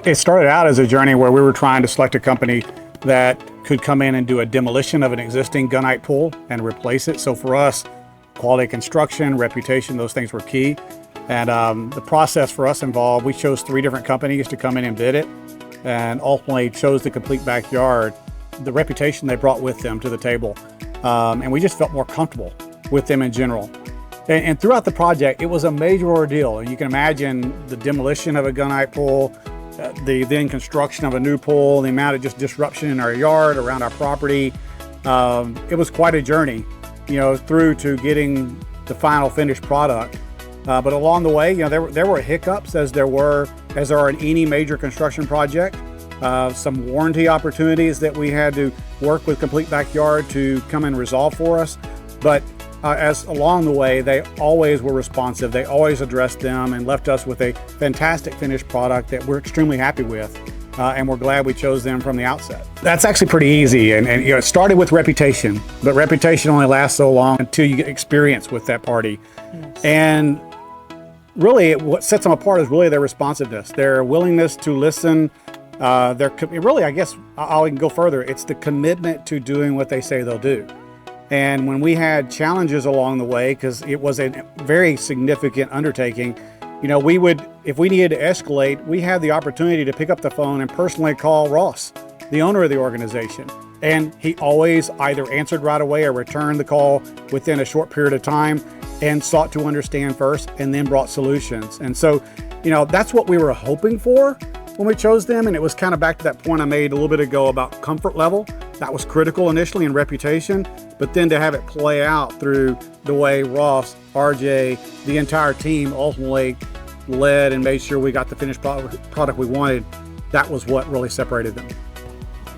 It started out as a journey where we were trying to select a company that could come in and do a demolition of an existing gunite pool and replace it. So for us, quality of construction, reputation, those things were key. And the process for us involved, we chose 3 different companies to come in and bid it, and ultimately chose the Complete Backyard, the reputation they brought with them to the table. And we just felt more comfortable with them in general. And throughout the project, it was a major ordeal. You can imagine the demolition of a gunite pool, the then construction of a new pool, the amount of just disruption in our yard, around our property. It was quite a journey, through to getting the final finished product. But along the way, there were hiccups as there are in any major construction project. Some warranty opportunities that we had to work with Complete Backyard to come and resolve for us. But as along the way, they always were responsive. They always addressed them and left us with a fantastic finished product that we're extremely happy with. And we're glad we chose them from the outset. That's actually pretty easy. And it started with reputation, but reputation only lasts so long until you get experience with that party. Yes. And really, what sets them apart is really their responsiveness, their willingness to listen. Really, I guess I'll even go further. It's the commitment to doing what they say they'll do. And when we had challenges along the way, because it was a very significant undertaking, if we needed to escalate, we had the opportunity to pick up the phone and personally call Ross, the owner of the organization. And he always either answered right away or returned the call within a short period of time and sought to understand first and then brought solutions. And so, that's what we were hoping for when we chose them. And it was kind of back to that point I made a little bit ago about comfort level. That was critical initially in reputation, but then to have it play out through the way Ross, RJ, the entire team ultimately led and made sure we got the finished product we wanted, that was what really separated them.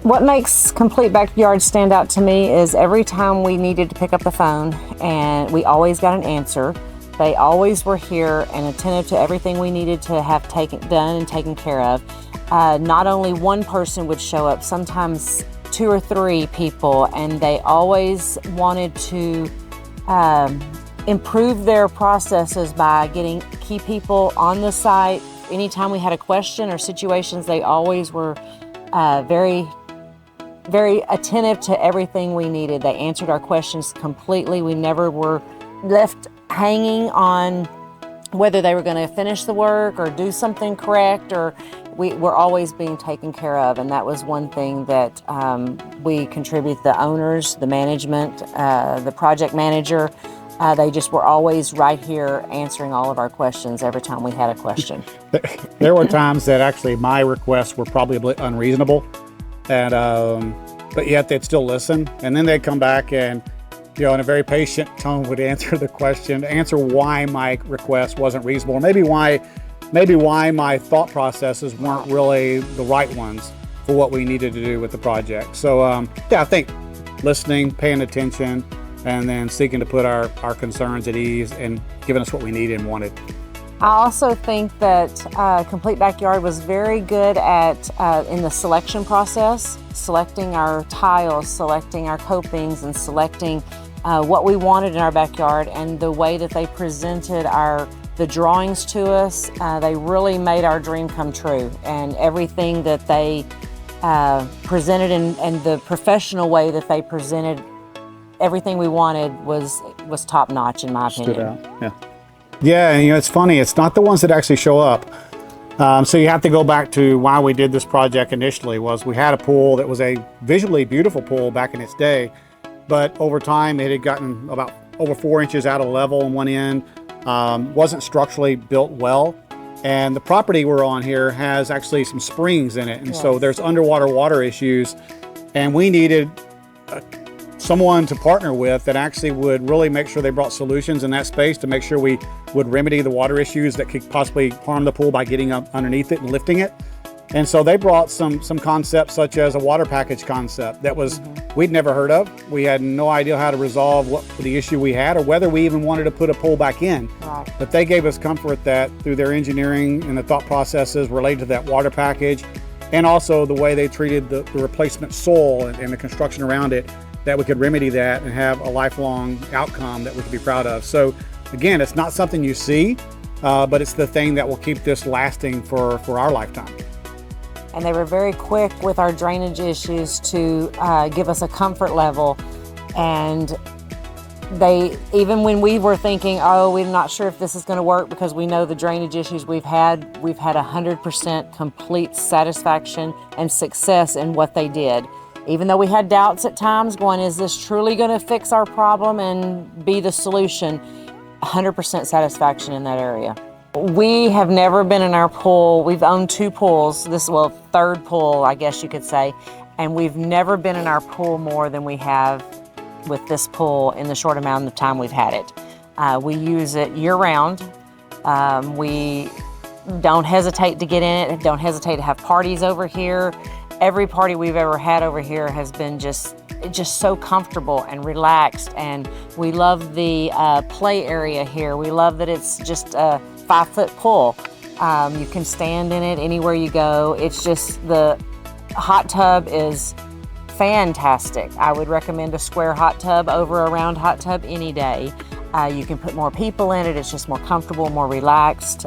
What makes Complete Backyard stand out to me is every time we needed to pick up the phone, and we always got an answer. They always were here and attentive to everything we needed to have done and taken care of. Not only one person would show up, sometimes 2 or 3 people, and they always wanted to improve their processes by getting key people on the site. Anytime we had a question or situations, they always were very attentive to everything we needed. They answered our questions completely. We never were left hanging on whether they were going to finish the work or do something correct, or we were always being taken care of. And that was one thing that we contribute, the owners, the management, the project manager. They just were always right here answering all of our questions every time we had a question. There were times that actually my requests were probably a bit unreasonable, and but yet they'd still listen, and then they'd come back and in a very patient tone would answer the question, answer why my request wasn't reasonable, or maybe why my thought processes weren't really the right ones for what we needed to do with the project. So I think listening, paying attention, and then seeking to put our concerns at ease and giving us what we needed and wanted. I also think that Complete Backyard was very good at in the selection process, selecting our tiles, selecting our copings, and selecting what we wanted in our backyard, and the way that they presented the drawings to us. They really made our dream come true, and everything that they presented and the professional way that they presented everything we wanted was top notch, in my opinion. Stood out. Yeah, and it's funny, it's not the ones that actually show up. So you have to go back to why we did this project initially. Was we had a pool that was a visually beautiful pool back in its day, but over time it had gotten about over 4 inches out of level on one end, wasn't structurally built well, and the property we're on here has actually some springs in it, and yes. So there's underwater water issues, and we needed someone to partner with that actually would really make sure they brought solutions in that space to make sure we would remedy the water issues that could possibly harm the pool by getting up underneath it and lifting it. And so they brought some concepts such as a water package concept that was we'd never heard of. We had no idea how to resolve what the issue we had or whether we even wanted to put a pool back in. Right. But they gave us comfort that through their engineering and the thought processes related to that water package, and also the way they treated the replacement soil and the construction around it, that we could remedy that and have a lifelong outcome that we could be proud of. So again, it's not something you see, but it's the thing that will keep this lasting for our lifetime. and they were very quick with our drainage issues to give us a comfort level. And they, even when we were thinking, oh, we're not sure if this is going to work because we know the drainage issues we've had 100% complete satisfaction and success in what they did. Even though we had doubts at times going, is this truly going to fix our problem and be the solution? 100% satisfaction in that area. We have never been in our pool. We've owned 2 pools. This is, well, 3rd pool, I guess you could say. And we've never been in our pool more than we have with this pool in the short amount of time we've had it. We use it year round. We don't hesitate to get in it, don't hesitate to have parties over here. Every party we've ever had over here has been just so comfortable and relaxed, and we love the play area here. We love that it's just a 5-foot pool. You can stand in it anywhere you go. It's just, the hot tub is fantastic. I would recommend a square hot tub over a round hot tub any day. You can put more people in it. It's just more comfortable, more relaxed.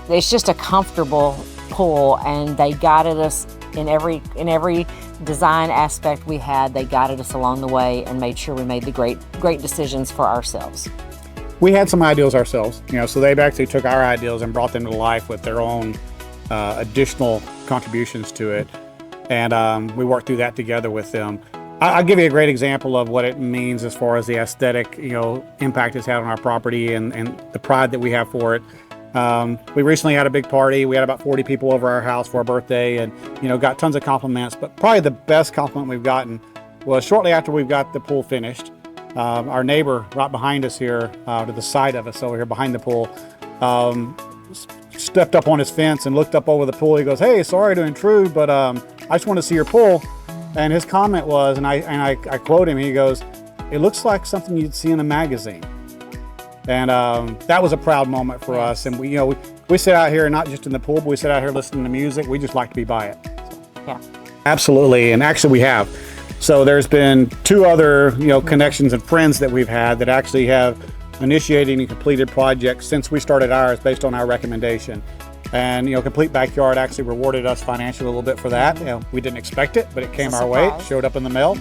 It's just a comfortable pool, and they guided us in every design aspect we had. They guided us along the way and made sure we made the great decisions for ourselves. We had some ideals ourselves, so they've actually took our ideals and brought them to life with their own additional contributions to it. And we worked through that together with them. I'll give you a great example of what it means as far as the aesthetic, impact it's had on our property and the pride that we have for it. We recently had a big party. We had about 40 people over our house for our birthday, and got tons of compliments. But probably the best compliment we've gotten was shortly after we've got the pool finished. Our neighbor right behind us here, to the side of us over here behind the pool, stepped up on his fence and looked up over the pool. He goes, "Hey, sorry to intrude, but I just want to see your pool." And his comment was, and I quote him, he goes, "It looks like something you'd see in a magazine." And that was a proud moment for us. And we sit out here, not just in the pool, but we sit out here listening to music. We just like to be by it. Yeah. Absolutely, and actually we have. So there's been 2 other connections and friends that we've had that actually have initiated and completed projects since we started ours based on our recommendation. And Complete Backyard actually rewarded us financially a little bit for that. We didn't expect it, but it came our way. It showed up in the mail,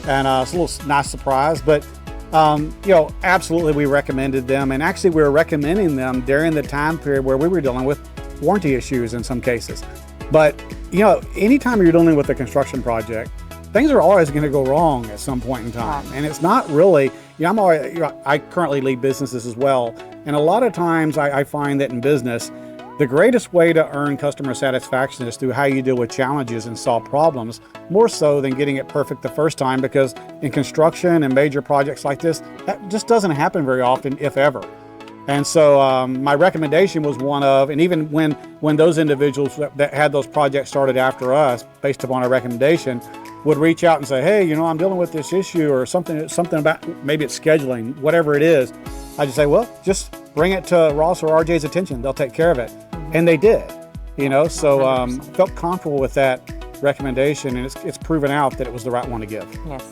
and it's a little nice surprise. But absolutely we recommended them, and actually we were recommending them during the time period where we were dealing with warranty issues in some cases. But anytime you're dealing with a construction project, things are always going to go wrong at some point in time. And it's not really, I currently lead businesses as well, and a lot of times I find that in business, the greatest way to earn customer satisfaction is through how you deal with challenges and solve problems, more so than getting it perfect the first time, because in construction and major projects like this, that just doesn't happen very often, if ever. And so my recommendation was one of, and even when those individuals that had those projects started after us, based upon our recommendation, would reach out and say, "Hey, I'm dealing with this issue," or something about, maybe it's scheduling, whatever it is, I just say, "Well, just bring it to Ross or RJ's attention. They'll take care of it." And they did, so felt comfortable with that recommendation, and it's proven out that it was the right one to give. Yes.